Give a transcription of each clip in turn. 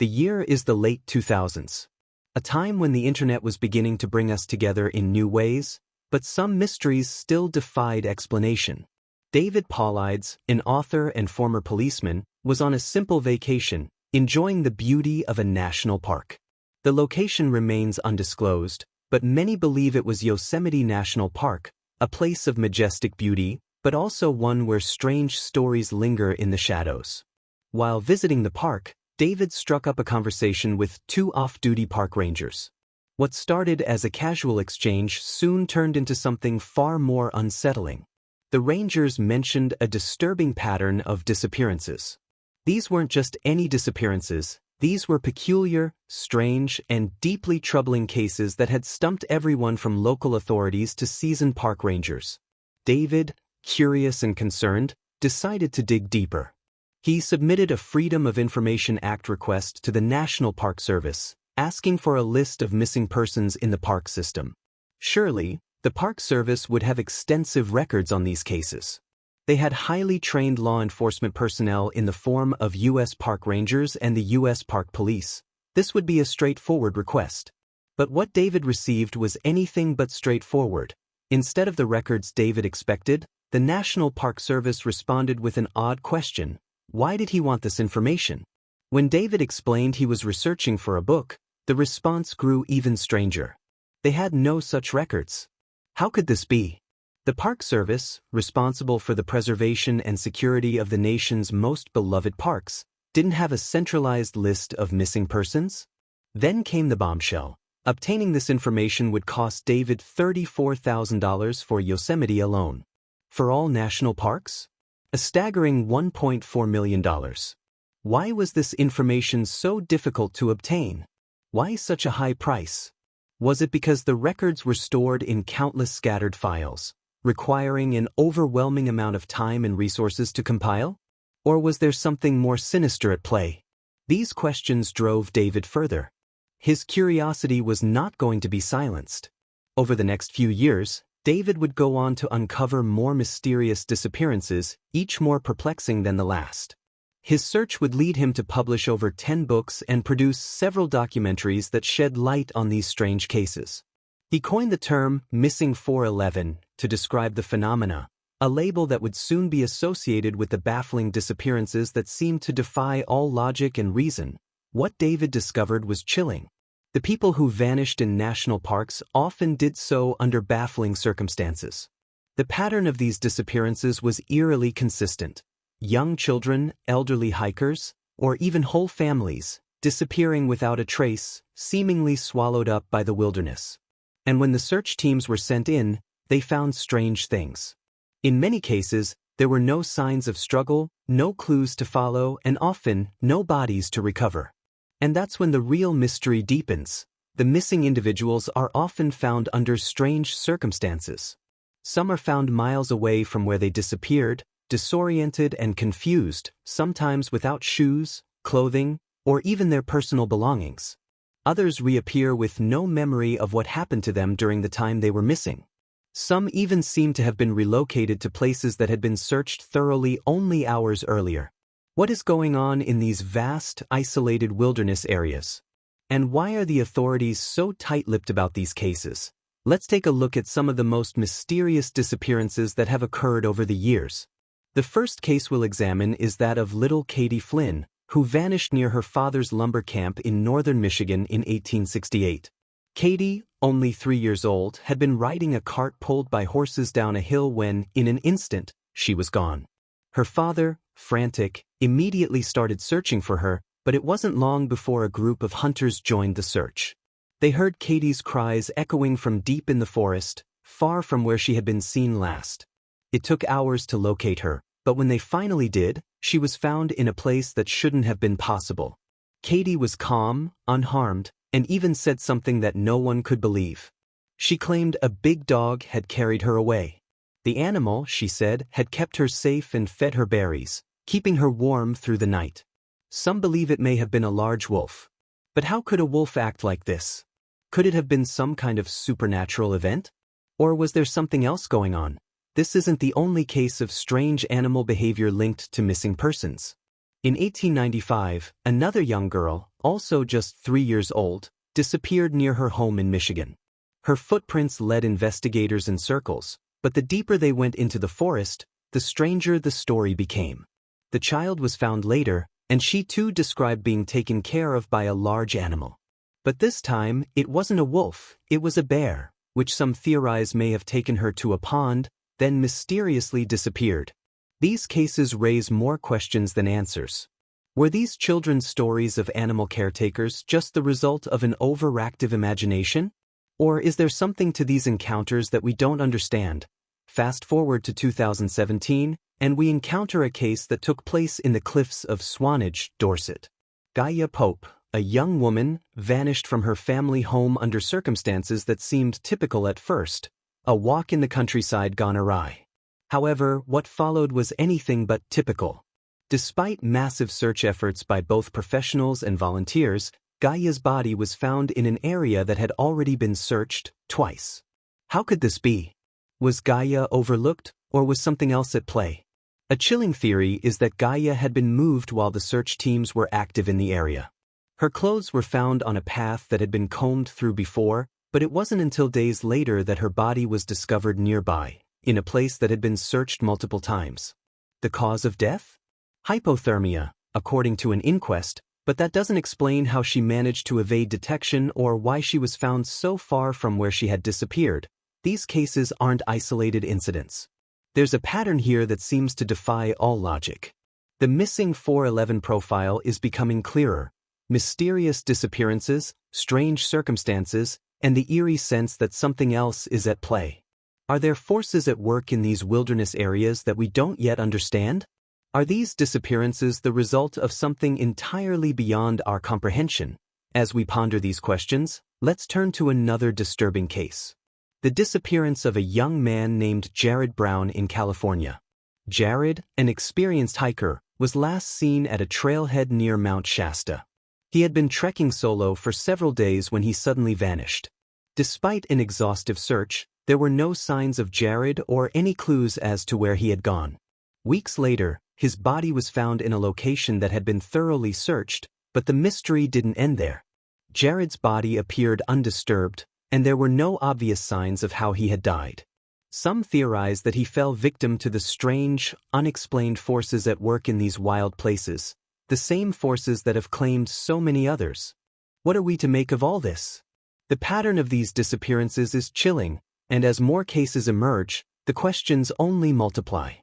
The year is the late 2000s. A time when the internet was beginning to bring us together in new ways, but some mysteries still defied explanation. David Paulides, an author and former policeman, was on a simple vacation, enjoying the beauty of a national park. The location remains undisclosed, but many believe it was Yosemite National Park, a place of majestic beauty, but also one where strange stories linger in the shadows. While visiting the park, David struck up a conversation with two off-duty park rangers. What started as a casual exchange soon turned into something far more unsettling. The rangers mentioned a disturbing pattern of disappearances. These weren't just any disappearances, these were peculiar, strange, and deeply troubling cases that had stumped everyone from local authorities to seasoned park rangers. David, curious and concerned, decided to dig deeper. He submitted a Freedom of Information Act request to the National Park Service, asking for a list of missing persons in the park system. Surely, the Park Service would have extensive records on these cases. They had highly trained law enforcement personnel in the form of U.S. Park Rangers and the U.S. Park Police. This would be a straightforward request. But what David received was anything but straightforward. Instead of the records David expected, the National Park Service responded with an odd question. Why did he want this information? When David explained he was researching for a book, the response grew even stranger. They had no such records. How could this be? The Park Service, responsible for the preservation and security of the nation's most beloved parks, didn't have a centralized list of missing persons? Then came the bombshell. Obtaining this information would cost David $34,000 for Yosemite alone. For all national parks? A staggering $1.4 million. Why was this information so difficult to obtain? Why such a high price? Was it because the records were stored in countless scattered files, requiring an overwhelming amount of time and resources to compile? Or was there something more sinister at play? These questions drove David further. His curiosity was not going to be silenced. Over the next few years, David would go on to uncover more mysterious disappearances, each more perplexing than the last. His search would lead him to publish over 10 books and produce several documentaries that shed light on these strange cases. He coined the term Missing 411 to describe the phenomena, a label that would soon be associated with the baffling disappearances that seemed to defy all logic and reason. What David discovered was chilling. The people who vanished in national parks often did so under baffling circumstances. The pattern of these disappearances was eerily consistent. Young children, elderly hikers, or even whole families, disappearing without a trace, seemingly swallowed up by the wilderness. And when the search teams were sent in, they found strange things. In many cases, there were no signs of struggle, no clues to follow, and often, no bodies to recover. And that's when the real mystery deepens. The missing individuals are often found under strange circumstances. Some are found miles away from where they disappeared, disoriented and confused, sometimes without shoes, clothing, or even their personal belongings. Others reappear with no memory of what happened to them during the time they were missing. Some even seem to have been relocated to places that had been searched thoroughly only hours earlier. What is going on in these vast, isolated wilderness areas? And why are the authorities so tight-lipped about these cases? Let's take a look at some of the most mysterious disappearances that have occurred over the years. The first case we'll examine is that of little Katie Flynn, who vanished near her father's lumber camp in northern Michigan in 1868. Katie, only 3 years old, had been riding a cart pulled by horses down a hill when, in an instant, she was gone. Her father, frantic, immediately started searching for her, but it wasn't long before a group of hunters joined the search. They heard Katie's cries echoing from deep in the forest, far from where she had been seen last. It took hours to locate her, but when they finally did, she was found in a place that shouldn't have been possible. Katie was calm, unharmed, and even said something that no one could believe. She claimed a big dog had carried her away. The animal, she said, had kept her safe and fed her berries, keeping her warm through the night. Some believe it may have been a large wolf. But how could a wolf act like this? Could it have been some kind of supernatural event? Or was there something else going on? This isn't the only case of strange animal behavior linked to missing persons. In 1895, another young girl, also just 3 years old, disappeared near her home in Michigan. Her footprints led investigators in circles, but the deeper they went into the forest, the stranger the story became. The child was found later, and she too described being taken care of by a large animal. But this time, it wasn't a wolf, it was a bear, which some theorize may have taken her to a pond, then mysteriously disappeared. These cases raise more questions than answers. Were these children's stories of animal caretakers just the result of an overactive imagination? Or is there something to these encounters that we don't understand? Fast forward to 2017, and we encounter a case that took place in the cliffs of Swanage, Dorset. Gaia Pope, a young woman, vanished from her family home under circumstances that seemed typical at first, a walk in the countryside gone awry. However, what followed was anything but typical. Despite massive search efforts by both professionals and volunteers, Gaia's body was found in an area that had already been searched twice. How could this be? Was Gaia overlooked, or was something else at play? A chilling theory is that Gaia had been moved while the search teams were active in the area. Her clothes were found on a path that had been combed through before, but it wasn't until days later that her body was discovered nearby, in a place that had been searched multiple times. The cause of death? Hypothermia, according to an inquest, but that doesn't explain how she managed to evade detection or why she was found so far from where she had disappeared. These cases aren't isolated incidents. There's a pattern here that seems to defy all logic. The missing 411 profile is becoming clearer. Mysterious disappearances, strange circumstances, and the eerie sense that something else is at play. Are there forces at work in these wilderness areas that we don't yet understand? Are these disappearances the result of something entirely beyond our comprehension? As we ponder these questions, let's turn to another disturbing case. The disappearance of a young man named Jared Brown in California. Jared, an experienced hiker, was last seen at a trailhead near Mount Shasta. He had been trekking solo for several days when he suddenly vanished. Despite an exhaustive search, there were no signs of Jared or any clues as to where he had gone. Weeks later, his body was found in a location that had been thoroughly searched, but the mystery didn't end there. Jared's body appeared undisturbed, and there were no obvious signs of how he had died. Some theorize that he fell victim to the strange, unexplained forces at work in these wild places, the same forces that have claimed so many others. What are we to make of all this? The pattern of these disappearances is chilling, and as more cases emerge, the questions only multiply.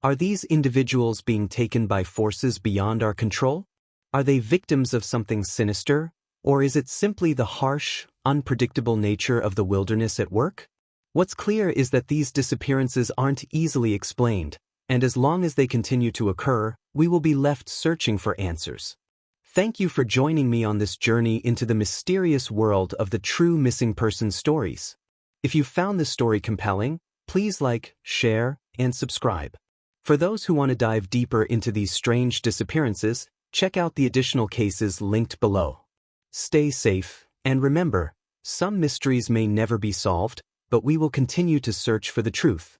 Are these individuals being taken by forces beyond our control? Are they victims of something sinister, or is it simply the harsh, unpredictable nature of the wilderness at work? What's clear is that these disappearances aren't easily explained, and as long as they continue to occur, we will be left searching for answers. Thank you for joining me on this journey into the mysterious world of the true missing person stories. If you found this story compelling, please like, share, and subscribe. For those who want to dive deeper into these strange disappearances, check out the additional cases linked below. Stay safe, and remember, some mysteries may never be solved, but we will continue to search for the truth.